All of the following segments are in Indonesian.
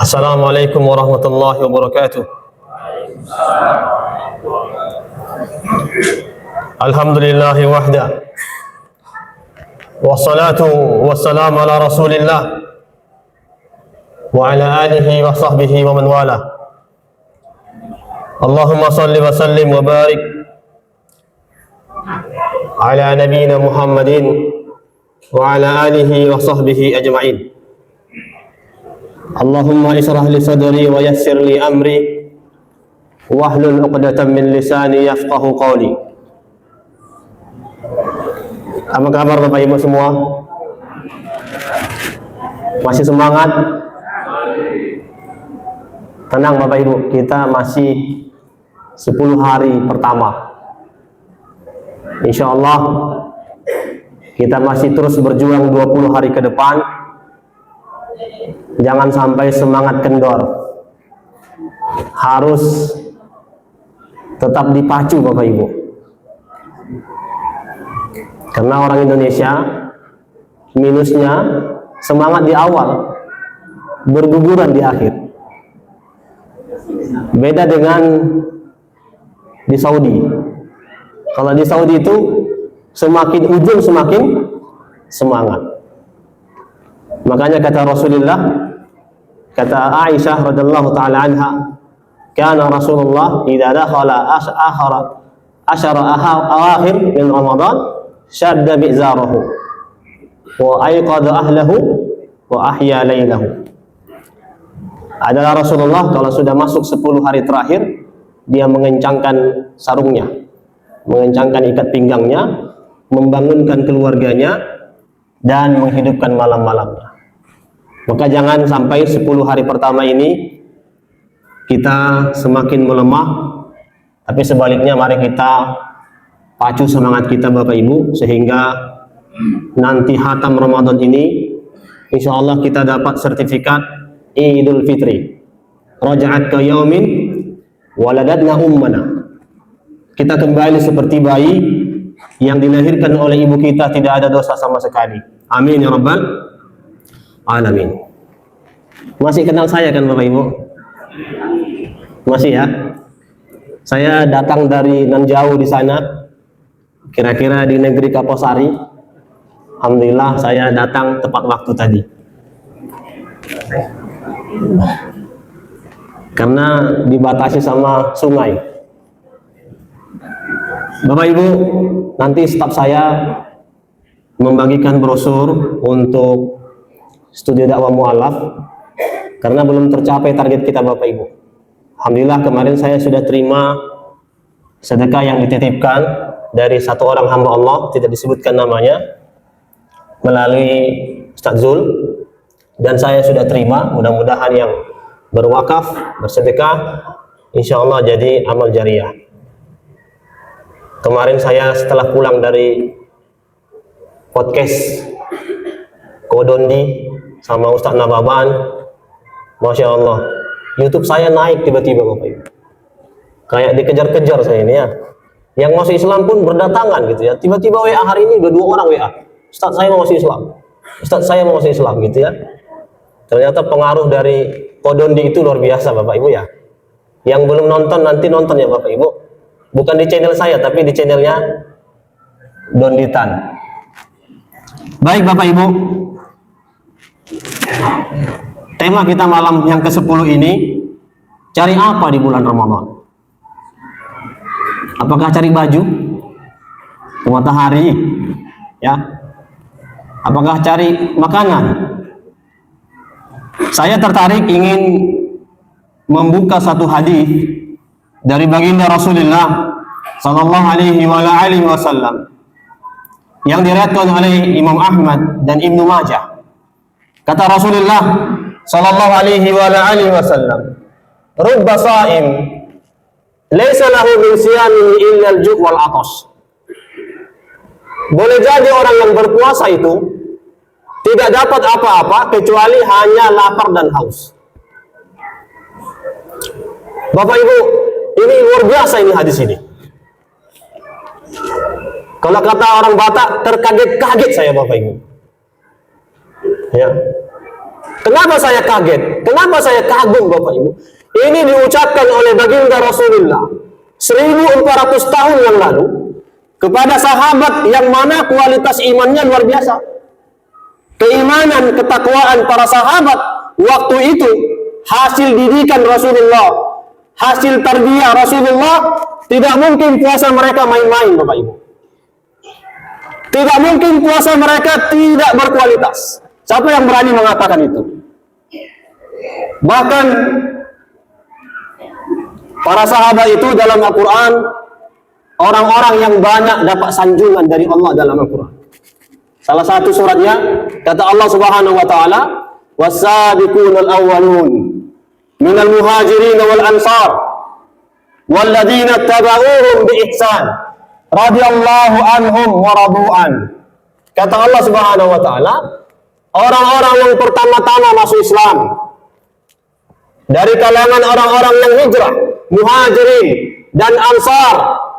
Assalamualaikum warahmatullahi wabarakatuh. Alhamdulillahi wahda, wassalatu wassalamu ala rasulillah wa ala alihi wa sahbihi wa man wala. Allahumma salli wa sallim wa barik ala nabiyyina Muhammadin wa ala alihi wa sahbihi ajma'in. Allahumma israh li sadri wa yassir li amri wahlul 'uqdatam min lisani yafqahu qawli. Apa kabar Bapak Ibu semua? Masih semangat? Tenang Bapak Ibu, kita masih 10 hari pertama. Insya Allah kita masih terus berjuang 20 hari ke depan. Jangan sampai semangat kendor. Harus tetap dipacu Bapak Ibu. Karena orang Indonesia minusnya semangat di awal, berguguran di akhir. Beda dengan di Saudi. Kalau di Saudi itu semakin ujung semakin semangat. Makanya kata Rasulullah, kata Aisyah radhiyallahu taala anha, kana Rasulullah idza dakhala asyara awakhir min Ramadan syadda bi'zarahu wa ayqadha ahlahu wa ahya lailahu. Adalah Rasulullah kalau sudah masuk 10 hari terakhir, dia mengencangkan sarungnya, mengencangkan ikat pinggangnya, membangunkan keluarganya dan menghidupkan malam-malamnya. Maka jangan sampai 10 hari pertama ini kita semakin melemah, tapi sebaliknya mari kita pacu semangat kita Bapak Ibu, sehingga nanti khatam Ramadan ini insya Allah kita dapat sertifikat Idul Fitri. Raja'at ka yaumin waladatna ummana. Kita kembali seperti bayi yang dilahirkan oleh ibu kita, tidak ada dosa sama sekali. Amin ya rabbal alamin. Masih kenal saya kan Bapak Ibu? Masih ya? Saya datang dari nan jauh di sana, kira-kira di negeri Kaposari. Alhamdulillah saya datang tepat waktu tadi. Karena dibatasi sama sungai. Bapak Ibu, nanti staf saya membagikan brosur untuk studi dakwah mu'alaf karena belum tercapai target kita Bapak Ibu. Alhamdulillah kemarin saya sudah terima sedekah yang dititipkan dari satu orang hamba Allah, tidak disebutkan namanya, melalui Ustaz Zul, dan saya sudah terima. Mudah-mudahan yang berwakaf, bersedekah insya Allah jadi amal jariah. Kemarin saya setelah pulang dari podcast Kodondi sama Ustaz Nababan, Masya Allah, YouTube saya naik tiba-tiba Bapak Ibu. Kayak dikejar-kejar saya ini ya. Yang masuk Islam pun berdatangan gitu ya. Tiba-tiba WA hari ini udah 2 orang WA. Ustaz saya mau masuk Islam. Ustaz saya mau masuk Islam gitu ya. Ternyata pengaruh dari Kodondi itu luar biasa Bapak Ibu ya. Yang belum nonton nanti nonton ya Bapak Ibu. Bukan di channel saya tapi di channelnya Donditan. Baik Bapak Ibu, tema kita malam yang ke-10 ini, cari apa di bulan Ramadan? Apakah cari baju, matahari, ya? Apakah cari makanan? Saya tertarik ingin membuka satu hadis dari baginda Rasulullah sallallahu alaihi wasallam yang diriwayatkan oleh Imam Ahmad dan Ibnu Majah. Kata Rasulullah sallallahu alaihi wasallam, "Rubba sha'im laisa lahu min siyamihi illa al-ju' wal 'atash." Boleh jadi orang yang berpuasa itu tidak dapat apa-apa kecuali hanya lapar dan haus. Bapak Ibu, ini luar biasa ini hadis ini. Kalau kata orang Batak, terkaget-kaget saya Bapak Ibu. Ya. Kenapa saya kaget? Kenapa saya kagum Bapak Ibu? Ini diucapkan oleh baginda Rasulullah 1400 tahun yang lalu kepada sahabat yang mana kualitas imannya luar biasa. Keimanan, ketakwaan para sahabat waktu itu hasil didikan Rasulullah, hasil tarbiyah Rasulullah. Tidak mungkin puasa mereka main-main Bapak Ibu. Tidak mungkin puasa mereka tidak berkualitas. Siapa yang berani mengatakan itu? Bahkan para sahabat itu dalam Al-Quran orang-orang yang banyak dapat sanjungan dari Allah dalam Al-Quran. Salah satu suratnya kata Allah Subhanahu wa taala, "Was-sabiqunal awwalun minal muhajirin wal ansar walladzina tabauhum bi ihsan radhiyallahu anhum wa radu'an." Kata Allah Subhanahu wa taala, orang-orang yang pertama-tama masuk Islam dari kalangan orang-orang yang hijrah, muhajirin dan ansar,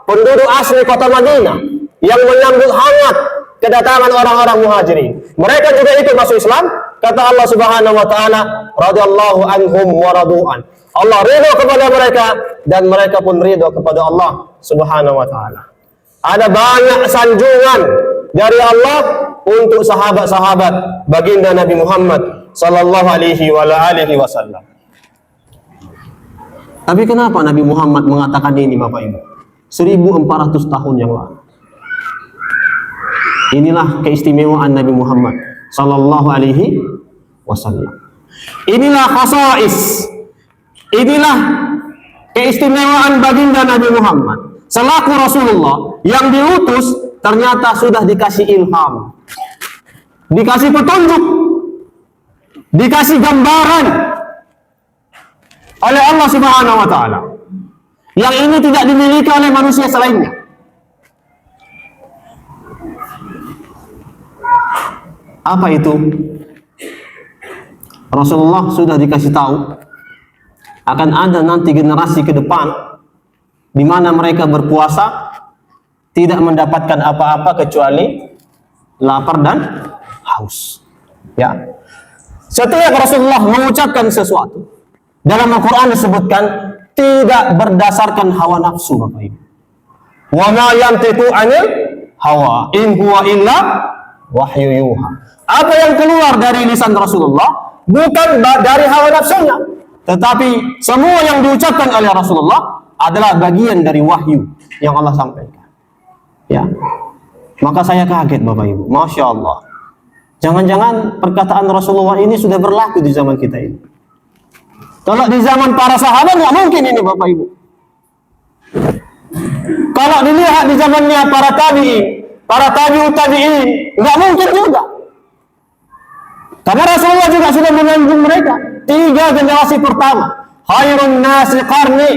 penduduk asli kota Madinah yang menyambut hangat kedatangan orang-orang muhajirin. Mereka juga ikut masuk Islam. Kata Allah Subhanahu wa taala, radhiyallahu anhum wa radu'an. Allah ridha kepada mereka dan mereka pun ridha kepada Allah Subhanahu wa taala. Ada banyak sanjungan dari Allah untuk sahabat-sahabat baginda Nabi Muhammad sallallahu alaihi wa alihi wasallam. Tapi kenapa Nabi Muhammad mengatakan ini Bapak Ibu? 1400 tahun yang lalu. Inilah keistimewaan Nabi Muhammad sallallahu alaihi wasallam. Inilah khasais. Inilah keistimewaan baginda Nabi Muhammad selaku Rasulullah yang diutus, ternyata sudah dikasih ilham, dikasih petunjuk, dikasih gambaran oleh Allah Subhanahu wa taala. Yang ini tidak dimiliki oleh manusia selainnya. Apa itu? Rasulullah sudah dikasih tahu akan ada nanti generasi ke depan di mana mereka berpuasa tidak mendapatkan apa-apa kecuali lapar dan haus. Ya. Setiap Rasulullah mengucapkan sesuatu, dalam Al-Quran disebutkan tidak berdasarkan hawa nafsu Bapak Ibu. Wa ma yantiqu 'anil hawa in huwa illa wahyu yuha. Apa yang keluar dari lisan Rasulullah bukan dari hawa nafsunya, tetapi semua yang diucapkan oleh Rasulullah adalah bagian dari wahyu yang Allah sampaikan. Ya, maka saya kaget Bapak Ibu, Masya Allah. Jangan-jangan perkataan Rasulullah ini sudah berlaku di zaman kita ini. Kalau di zaman para sahabat nggak mungkin ini Bapak Ibu. Kalau dilihat di zamannya para tabi'in, para tabi'ut tabi'in, nggak mungkin juga. Karena Rasulullah juga sudah menyanjung mereka. 3 generasi pertama, khairun nasi qarni,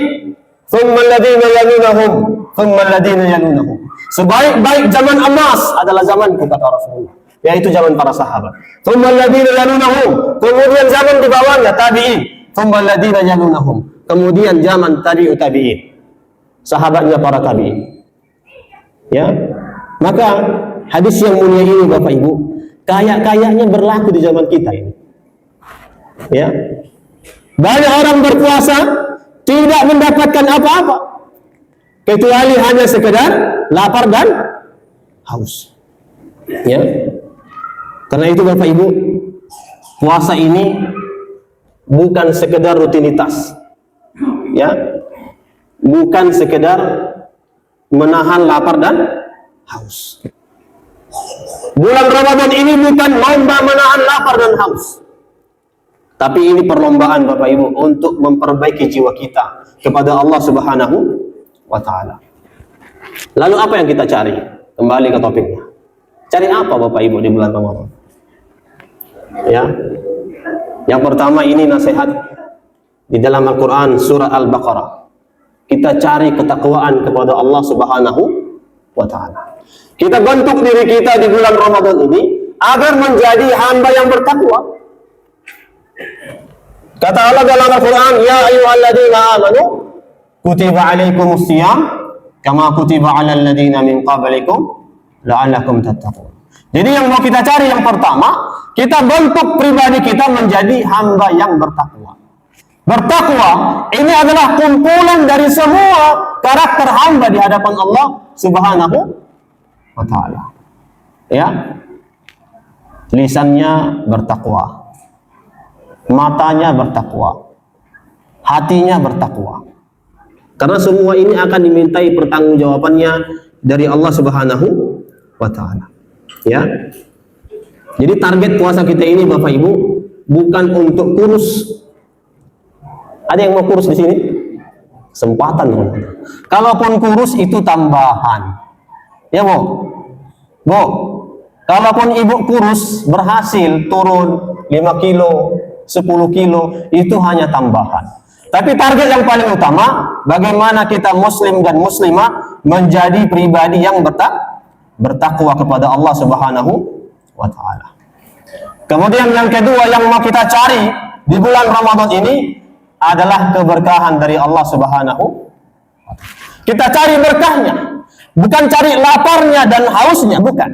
thumma alladhina yalunahum, thumma alladhina yalunahum. Sebaik-baik zaman emas adalah zamanku, kata Rasulullah, yaitu zaman para sahabat. Thumma alladhina yalunahum, kemudian zaman di bawahnya tabi'in, thumma alladhina yalunahum, kemudian zaman tabi'ut tabi'in, sahabatnya para tabi'in. Ya, maka hadis yang mulia ini Bapak Ibu, kayak-kayaknya berlaku di zaman kita ini. Ya, banyak orang berpuasa tidak mendapatkan apa-apa kecuali hanya sekedar lapar dan haus. Ya, karena itu Bapak Ibu, puasa ini bukan sekedar rutinitas. Ya, bukan sekedar menahan lapar dan haus. Bulan Ramadan ini bukan lomba menahan lapar dan haus, tapi ini perlombaan Bapak Ibu untuk memperbaiki jiwa kita kepada Allah Subhanahu wa taala. Lalu apa yang kita cari? Kembali ke topiknya. Cari apa Bapak Ibu di bulan Ramadan? Ya. Yang pertama ini nasihat di dalam Al-Qur'an surah Al-Baqarah. Kita cari ketakwaan kepada Allah Subhanahu wa taala. Kita bentuk diri kita di bulan Ramadan ini agar menjadi hamba yang bertakwa. Kata Allah dalam Al-Quran, ya ayyuhalladzina amanu kutiba alaikumus shiyam kama kutiba alal ladzina min qablikum la'allakum tattaqun. Jadi yang mau kita cari yang pertama, kita bentuk pribadi kita menjadi hamba yang bertakwa. Bertakwa ini adalah kumpulan dari semua karakter hamba di hadapan Allah Subhanahu wa ta'ala. Ya. Lisannya bertakwa, matanya bertakwa, hatinya bertakwa. Karena semua ini akan dimintai pertanggungjawabannya dari Allah Subhanahu wa ta'ala. Ya. Jadi target puasa kita ini Bapak Ibu bukan untuk kurus. Ada yang mau kurus di sini? Kesempatan, teman-teman. Kalaupun kurus itu tambahan. Ya, Bu. Bu, kalaupun Ibu kurus berhasil turun 5 kilo, 10 kilo, itu hanya tambahan. Tapi target yang paling utama, bagaimana kita muslim dan muslimah menjadi pribadi yang bertakwa kepada Allah Subhanahu wa ta'ala. Kemudian yang kedua yang mau kita cari di bulan Ramadan ini adalah keberkahan dari Allah Subhanahu wa ta'ala. Kita cari berkahnya, bukan cari laparnya dan hausnya, bukan.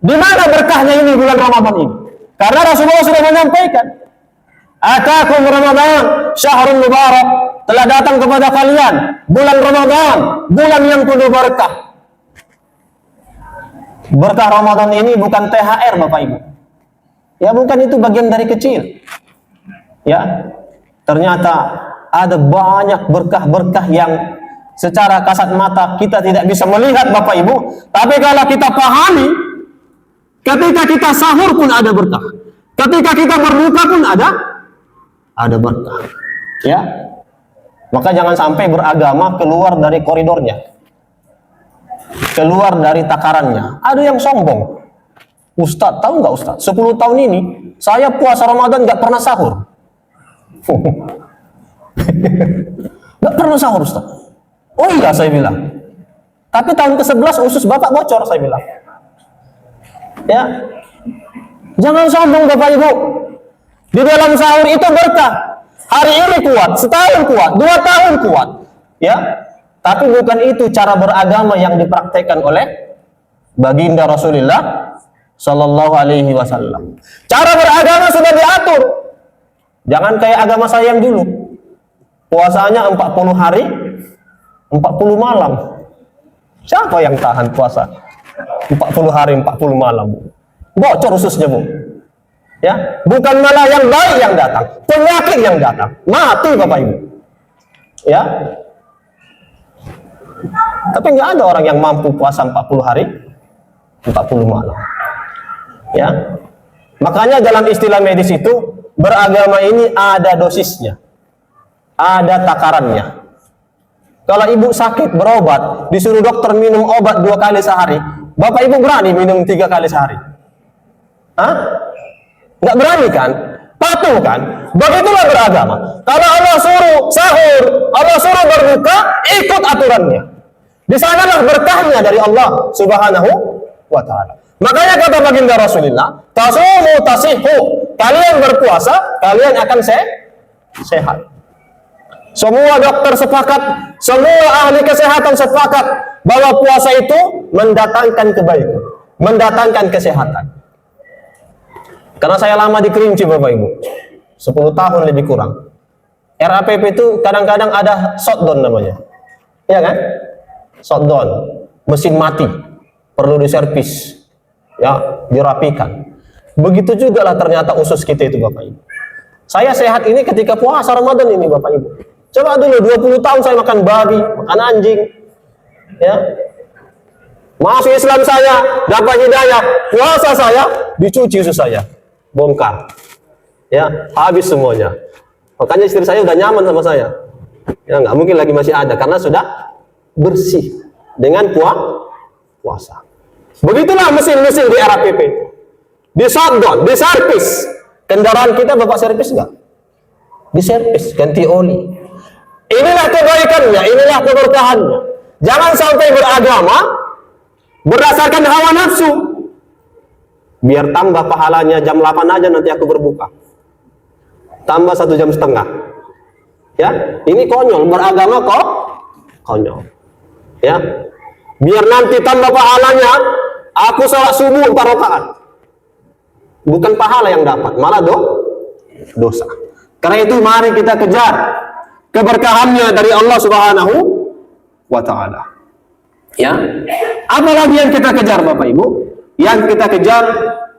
Di mana berkahnya ini bulan Ramadan ini? Karena Rasulullah sudah menyampaikan, "Atakum Ramadan, syahrul mubarak." Telah datang kepada kalian bulan Ramadan, bulan yang penuh berkah. Berkah Ramadan ini bukan THR Bapak Ibu. Ya bukan, itu bagian dari kecil. Ya, ternyata ada banyak berkah-berkah yang secara kasat mata kita tidak bisa melihat Bapak Ibu. Tapi kalau kita pahami, ketika kita sahur pun ada berkah. Ketika kita berbuka pun ada berkah. Ya, maka jangan sampai beragama keluar dari koridornya, keluar dari takarannya. Ada yang sombong. Ustadz, tahu nggak Ustadz? 10 tahun ini saya puasa Ramadan nggak pernah sahur. Nggak pernah sahur Ustadz. Oh iya, saya bilang. Tapi tahun ke-11 usus Bapak bocor, saya bilang. Ya, jangan sombong Bapak Ibu. Di dalam sahur itu berkah. Hari ini kuat, setahun kuat, 2 tahun kuat. Ya, tapi bukan itu cara beragama yang dipraktekkan oleh baginda Rasulullah Sallallahu Alaihi Wasallam. Cara beragama sudah diatur. Jangan kayak agama saya yang dulu. Puasanya 40 hari, 40 malam. Siapa yang tahan puasa 40 hari, 40 malam? Bocor ususnya, Bu. Ya, bukan malah yang baik yang datang, penyakit yang datang. Mati Bapak Ibu. Ya. Tapi nggak ada orang yang mampu puasa 40 hari, 40 malam. Ya, makanya dalam istilah medis itu beragama ini ada dosisnya, ada takarannya. Kalau ibu sakit berobat, disuruh dokter minum obat 2 kali sehari, Bapak Ibu berani minum 3 kali sehari? Hah? Nggak berani kan? Patuh kan? Begitulah beragama. Kalau Allah suruh sahur, Allah suruh berbuka, ikut aturannya. Di sanalah berkahnya dari Allah Subhanahu wa ta'ala. Makanya kata baginda Rasulullah, "Tasumu tasihhu." Kalian berpuasa, kalian akan sehat. Semua dokter sepakat, semua ahli kesehatan sepakat bahwa puasa itu mendatangkan kebaikan, mendatangkan kesehatan. Karena saya lama di Kerinci Bapak Ibu, 10 tahun lebih kurang. RAPP itu kadang-kadang ada shutdown namanya. Iya kan? Shutdown, mesin mati, perlu diservis. Ya, dirapikan. Begitu juga lah ternyata usus kita itu Bapak Ibu. Saya sehat ini ketika puasa Ramadan ini Bapak Ibu. Coba dulu 20 tahun saya makan babi, makan anjing. Ya. Masuk Islam saya, dapat hidayah, puasa saya, dicuci usus saya. Bongkar. Ya, habis semuanya. Makanya istri saya udah nyaman sama saya. Ya, nggak mungkin lagi masih ada karena sudah bersih dengan puasa. Begitulah mesin-mesin di RAPP. Di shutdown, di servis. Kendaraan kita Bapak servis nggak? Di servis, ganti oli. Inilah kebaikannya, inilah keberkahannya. Jangan sampai beragama berdasarkan hawa nafsu. Biar tambah pahalanya jam 8 aja nanti aku berbuka. Tambah 1,5 jam. Ya, ini konyol, beragama kok konyol. Ya. Biar nanti tambah pahalanya Aku sholat subuh 4 rakaat. Bukan pahala yang dapat, malah dosa. Karena itu mari kita kejar keberkahannya dari Allah Subhanahu wa taala. Ya. Apalagi yang kita kejar Bapak Ibu? Yang kita kejar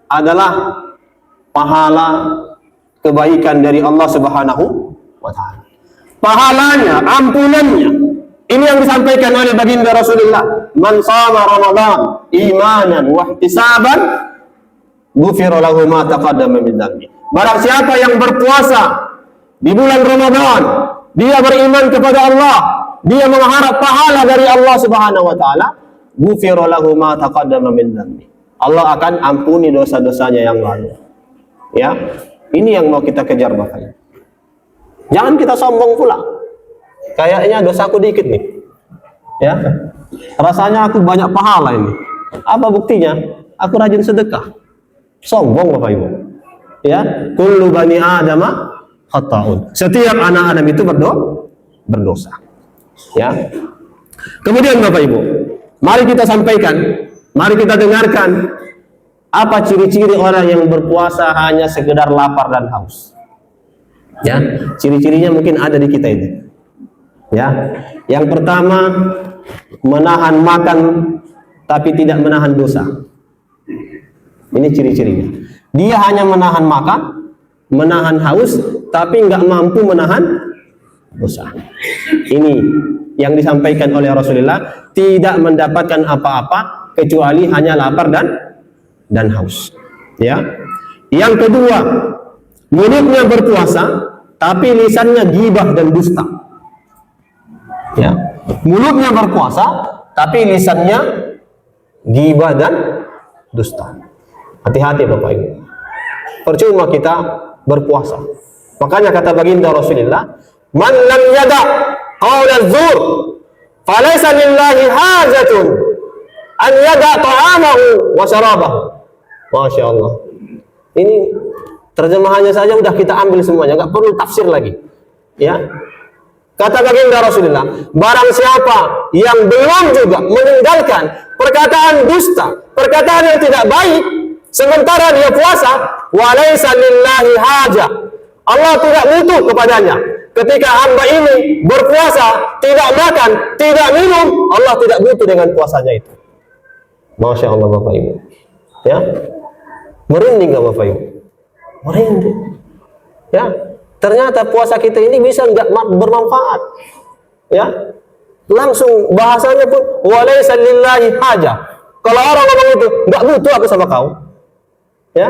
adalah pahala kebaikan dari Allah Subhanahu wa taala. Pahalanya, ampunannya. Ini yang disampaikan oleh baginda Rasulullah. Man shama Ramadan imanan wa ihtisaban ghufira lahu ma taqaddama min dhanbi. Barang siapa yang berpuasa di bulan Ramadan, dia beriman kepada Allah, dia mengharap pahala dari Allah Subhanahu wa taala, ghufira lahu ma taqaddama min dhanbi. Allah akan ampuni dosa-dosanya yang lalu. Ya. Ini yang mau kita kejar Bapak. Jangan kita sombong pula. Kayaknya dosaku dikit nih. Ya. Rasanya aku banyak pahala ini. Apa buktinya? Aku rajin sedekah. Sombong Bapak Ibu. Ya, kullu bani adama khata'un. Setiap anak Adam itu berdosa. Ya. Kemudian Bapak Ibu, mari kita sampaikan, mari kita dengarkan apa ciri-ciri orang yang berpuasa hanya sekedar lapar dan haus. Ya, ciri-cirinya mungkin ada di kita ini. Ya. Yang pertama, menahan makan tapi tidak menahan dosa. Ini ciri-cirinya. Dia hanya menahan makan, menahan haus, tapi nggak mampu menahan dosa. Ini yang disampaikan oleh Rasulullah, tidak mendapatkan apa-apa kecuali hanya lapar dan haus. Ya. Yang kedua, mulutnya berpuasa, tapi lisannya ghibah dan dusta. Ya. Mulutnya berpuasa, tapi lisannya ghibah dan dusta. Hati-hati Bapak Ibu. Percuma kita berpuasa. Makanya kata baginda Rasulullah, "Man lam yada' qawla dzur, falaysa lillahi hajatun an yada' ta'amahu wa syarabahu." Masya Allah. Ini terjemahannya saja udah kita ambil semuanya, nggak perlu tafsir lagi. Ya. Kata baginda Rasulullah, barang siapa yang belum juga meninggalkan perkataan dusta, perkataan yang tidak baik, sementara dia puasa, walaysa lillahi haja. Allah tidak butuh kepadanya. Ketika hamba ini berpuasa, tidak makan, tidak minum, Allah tidak butuh dengan puasanya itu. Masya Allah Bapak Ibu. Ya, merinding nggak Bapak Ibu? Merinding. Ya, ternyata puasa kita ini bisa nggak bermanfaat. Ya, langsung bahasanya pun walaysa lillahi haja. Kalau orang ngomong itu, nggak butuh aku sama kau. Ya,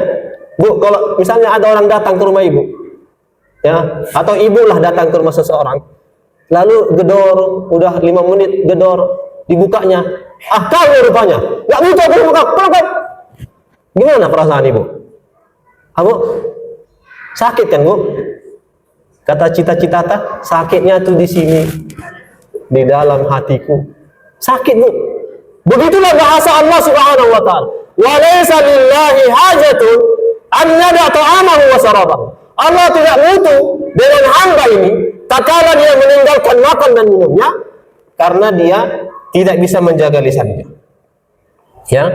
Bu, kalau misalnya ada orang datang ke rumah ibu, ya, atau ibu lah datang ke rumah seseorang, lalu gedor, udah 5 menit gedor, dibukanya, kau rupanya, nggak butuh aku buka, kenapa? Gimana perasaan ibu? Abu, sakit kan Bu? Kata cita-cita sakitnya tuh di sini, di dalam hatiku, sakit Bu. Begitulah bahasa Allah Subhanahu wa taala. Walaysa lillahi hajatun an yada' ta'amahu wa syarabahu. Allah tidak butuh dengan hamba ini tatkala dia meninggalkan makan dan minumnya karena dia tidak bisa menjaga lisannya. Ya.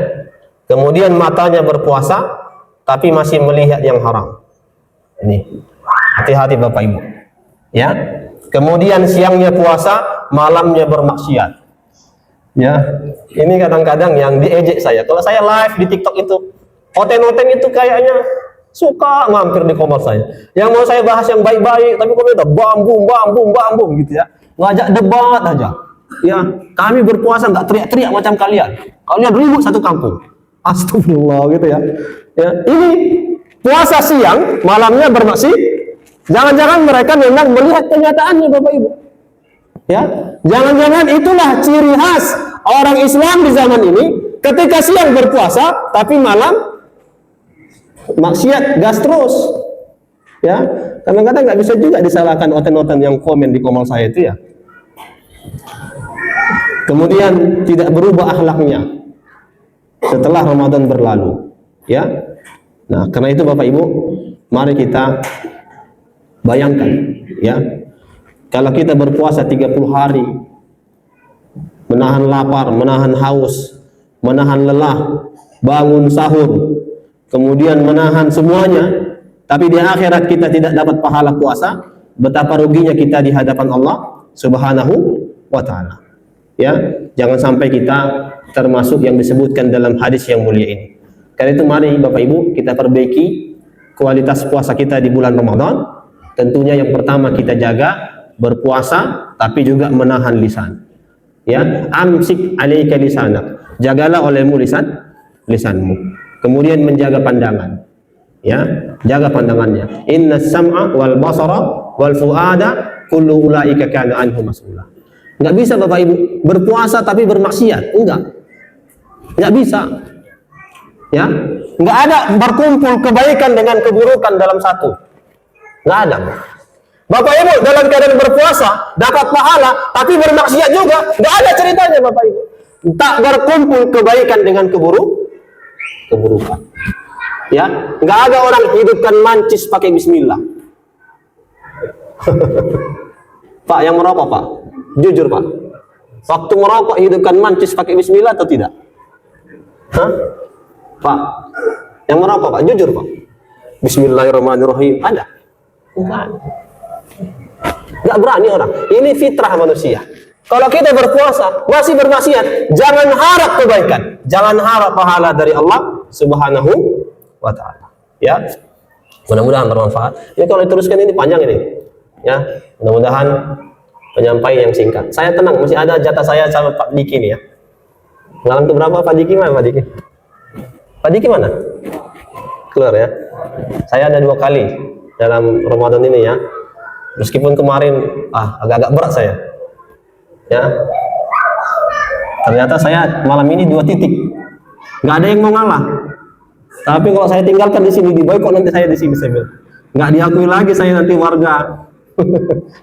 Kemudian matanya berpuasa tapi masih melihat yang haram. Ini. Hati-hati Bapak Ibu. Ya. Kemudian siangnya puasa, malamnya bermaksiat. Ya, ini kadang-kadang yang diejek saya. Kalau saya live di TikTok itu, oten-oten itu kayaknya suka mampir di komentar saya. Yang mau saya bahas yang baik-baik, tapi komentar bambung gitu ya. Ngajak debat aja. Ya, kami berpuasa nggak teriak-teriak macam kalian. Kalian ribut satu kampung. Astagfirullah gitu ya. Ya, ini puasa siang, malamnya bermaksiat. Jangan-jangan mereka memang melihat kenyataannya Bapak Ibu. Ya, jangan-jangan itulah ciri khas orang Islam di zaman ini, ketika siang berpuasa tapi malam maksiat gas terus. Ya, kadang-kadang nggak bisa juga disalahkan oten-oten yang komen di komentar saya itu ya. Kemudian tidak berubah akhlaknya setelah Ramadan berlalu. Ya, nah karena itu Bapak Ibu, mari kita bayangkan, ya. Kalau kita berpuasa 30 hari, menahan lapar, menahan haus, menahan lelah, bangun sahur, kemudian menahan semuanya, tapi di akhirat kita tidak dapat pahala puasa, betapa ruginya kita di hadapan Allah Subhanahu wa taala. Ya, jangan sampai kita termasuk yang disebutkan dalam hadis yang mulia ini. Karena itu mari Bapak Ibu kita perbaiki kualitas puasa kita di bulan Ramadan. Tentunya yang pertama kita jaga berpuasa tapi juga menahan lisan. Ya, amsik alaika lisanak. Jagalah olehmu lisanmu. Kemudian menjaga pandangan. Ya, jaga pandangannya. Innas sam'a wal basara wal fuada kullu ulaika kana anhu mas'ula. Enggak bisa Bapak Ibu berpuasa tapi bermaksiat, enggak bisa. Ya, enggak ada berkumpul kebaikan dengan keburukan dalam satu. Enggak ada. Bapak Ibu dalam keadaan berpuasa dapat pahala tapi bermaksiat juga, enggak ada ceritanya Bapak Ibu. Tak berkumpul kebaikan dengan keburukan. Ya, enggak ada orang hidupkan mancis pakai bismillah. Pak yang merokok Pak, jujur Pak, waktu merokok hidupkan mancis pakai bismillah atau tidak? Hah? Pak, yang merokok Pak, jujur Pak, bismillahirrahmanirrahim ada? Bukan. Nggak berani orang. Ini fitrah manusia. Kalau kita berpuasa masih bermaksiat, jangan harap kebaikan, jangan harap pahala dari Allah Subhanahu wa taala. Ya, mudah-mudahan bermanfaat. Ini kalau diteruskan ini panjang ini. Ya, mudah-mudahan penyampaian yang singkat. Saya tenang, masih ada jatah saya sama Pak Diki nih ya. Ngalang ke berapa Pak Diki? Mana Pak Diki? Pak Diki mana? Keluar ya. Saya ada 2 kali dalam Ramadan ini ya. Meskipun kemarin agak-agak berat saya. Ya. Ternyata saya malam ini 2 titik. Nggak ada yang mau ngalah. Tapi kalau saya tinggalkan di sini di boykot nanti saya di sini saya bilang. Nggak diakui lagi saya nanti warga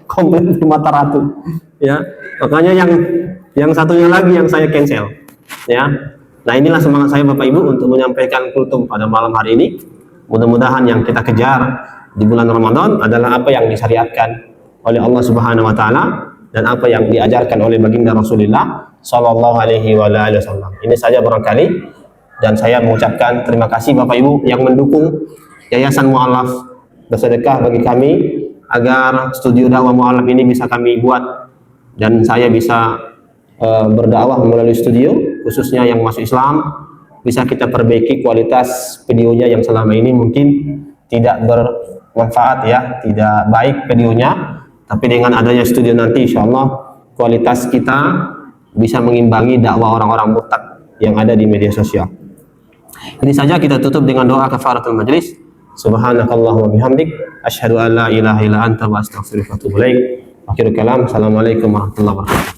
komplit di Mata Ratu. Ya. Makanya yang satunya lagi yang saya cancel. Ya. Nah, inilah semangat saya Bapak Ibu untuk menyampaikan kultum pada malam hari ini. Mudah-mudahan yang kita kejar di bulan Ramadan adalah apa yang disyariatkan oleh Allah Subhanahu wa taala dan apa yang diajarkan oleh baginda Rasulullah sallallahu alaihi wasallam. Ini saja barangkali, dan saya mengucapkan terima kasih Bapak Ibu yang mendukung Yayasan Mu'allaf bersedekah bagi kami agar studio dakwah Mu'allaf ini bisa kami buat dan saya bisa berdakwah melalui studio, khususnya yang masuk Islam, bisa kita perbaiki kualitas videonya yang selama ini mungkin tidak bermanfaat ya, tidak baik videonya, tapi dengan adanya studio nanti insya Allah kualitas kita bisa mengimbangi dakwah orang-orang murtad yang ada di media sosial. Ini saja, kita tutup dengan doa kafaratul majlis. Subhanakallahumma bihamdik asyhadu an la ilaha illa anta wa astaghfiruka wa atubu ilaik. Akhirul kalam, assalamualaikum warahmatullahi wabarakatuh.